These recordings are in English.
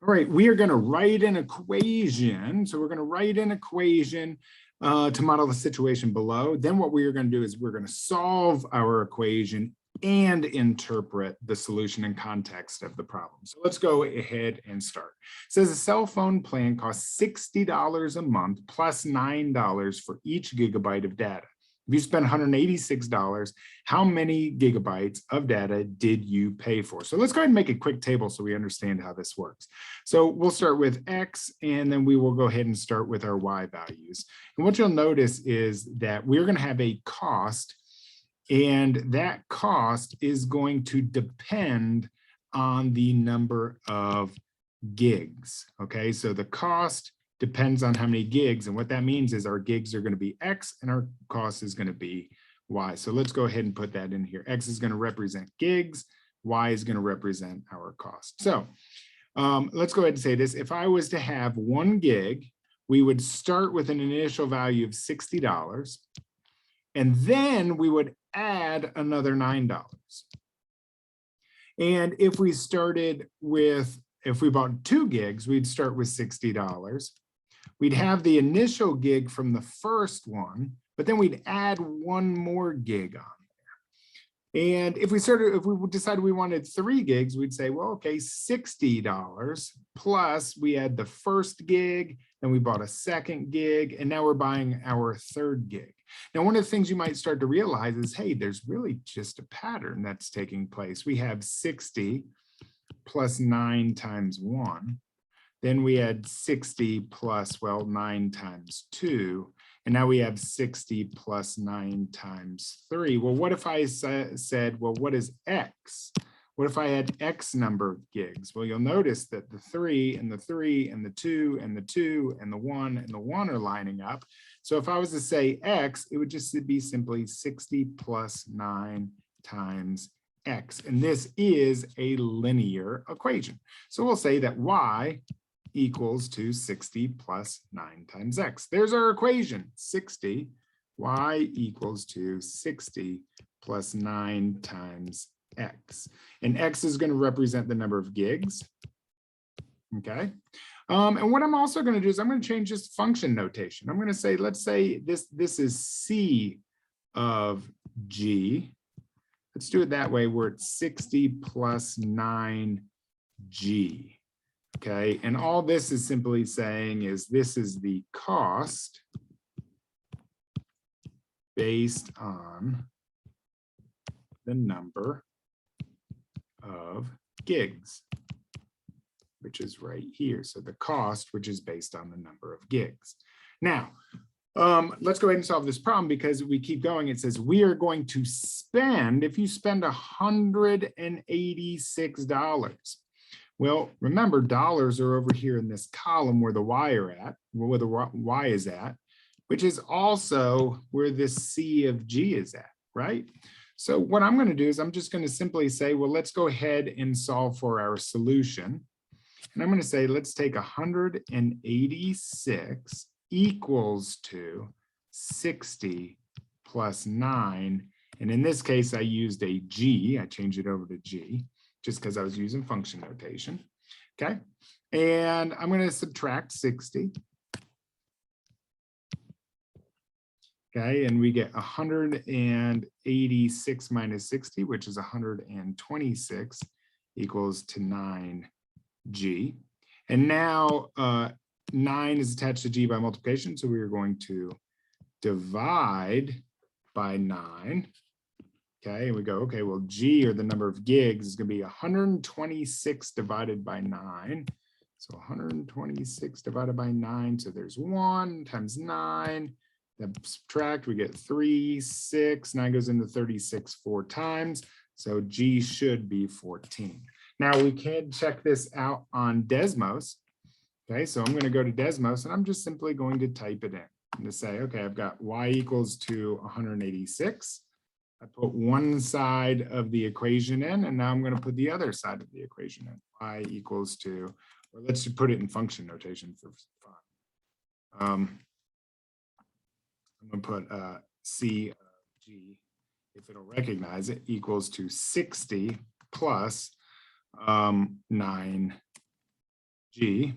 All right, we are going to write an equation. So we're going to write an equation to model the situation below. Then what we are going to do is we're going to solve our equation and interpret the solution and context of the problem. So let's go ahead and start. It says a cell phone plan costs $60 a month plus $9 for each gigabyte of data. If you spend $186, how many gigabytes of data did you pay for? So let's go ahead and make a quick table so we understand how this works. So we'll start with X, and then we will go ahead and start with our Y values. And what you'll notice is that we're going to have a cost, and that cost is going to depend on the number of gigs. Okay, so the cost depends on how many gigs. And what that means is our gigs are going to be X and our cost is going to be Y. So let's go ahead and put that in here. X is going to represent gigs. Y is going to represent our cost. So let's go ahead and say this. If I was to have 1 gig, we would start with an initial value of $60. And then we would add another $9. And if we bought 2 gigs, we'd start with $60. We'd have the initial gig from the first one, but then we'd add 1 more gig on there. And if we decided we wanted 3 gigs, we'd say, well, okay, $60 plus we add the first gig, then we bought a second gig, and now we're buying our 3rd gig. Now, one of the things you might start to realize is, hey, there's really just a pattern that's taking place. We have 60 plus 9 times 1. Then we had 60 plus, well, 9 times 2. And now we have 60 plus 9 times 3. Well, what if I said, well, what is X? What if I had X number of gigs? Well, you'll notice that the 3 and the 3 and the 2 and the 2 and the 1 and the 1 are lining up. So if I was to say X, it would just be simply 60 plus 9 times X. And this is a linear equation. So we'll say that Y equals to 60 plus 9 times X. There's our equation, 60. Y equals to 60 plus 9 times X. And X is going to represent the number of gigs. Okay. And what I'm also going to do is I'm going to change this function notation. I'm going to say, let's say this is C of G. Let's do it that way where it's 60 plus 9G. Okay, and all this is simply saying is this is the cost based on the number of gigs, which is right here. So the cost, which is based on the number of gigs. Now, let's go ahead and solve this problem because we keep going. It says we are going to spend, if you spend $186, well, remember, dollars are over here in this column where the Y are at, where the Y is at, which is also where this C of G is at, right? So what I'm going to do is I'm just going to simply say, well, let's go ahead and solve for our solution. And I'm going to say, let's take 186 equals to 60 plus 9. And in this case, I used a G. I changed it over to G, just because I was using function notation, okay? And I'm going to subtract 60. Okay, and we get 186 minus 60, which is 126, equals to 9G. And now 9 is attached to G by multiplication, so we are going to divide by 9. Okay, and we go, okay, well, G, or the number of gigs, is going to be 126 divided by 9. So 126 divided by 9. So there's 1 times 9. Then subtract, we get 3, 6. 9 goes into 36 4 times. So G should be 14. Now we can check this out on Desmos. Okay, so I'm going to go to Desmos and I'm just simply going to type it in. I'm going to say, okay, I've got Y equals to 186. I put one side of the equation in, and now I'm going to put the other side of the equation in. Y equals to, or let's just put it in function notation for fun. I'm going to put C of G, if it'll recognize it, equals to 60 plus 9G. G,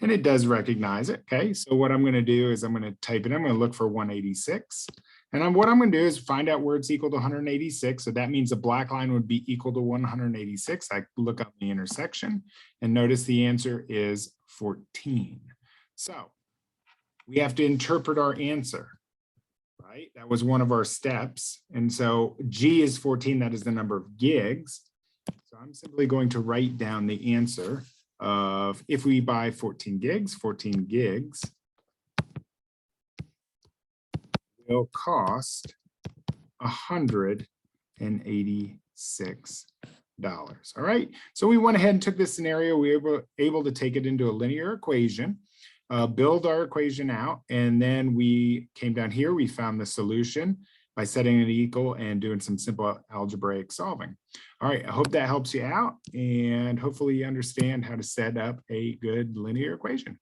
and it does recognize it. Okay, so what I'm going to do is I'm going to type it. I'm going to look for 186. And what I'm going to do is find out where it's equal to 186. So that means the black line would be equal to 186. I look up the intersection and notice the answer is 14. So we have to interpret our answer, right? That was one of our steps. And so G is 14. That is the number of gigs. So I'm simply going to write down the answer of if we buy 14 gigs will cost $186. All right, so we went ahead and took this scenario. We were able to take it into a linear equation, build our equation out, and then we came down here. We found the solution by setting it equal and doing some simple algebraic solving. All right, I hope that helps you out, and hopefully you understand how to set up a good linear equation.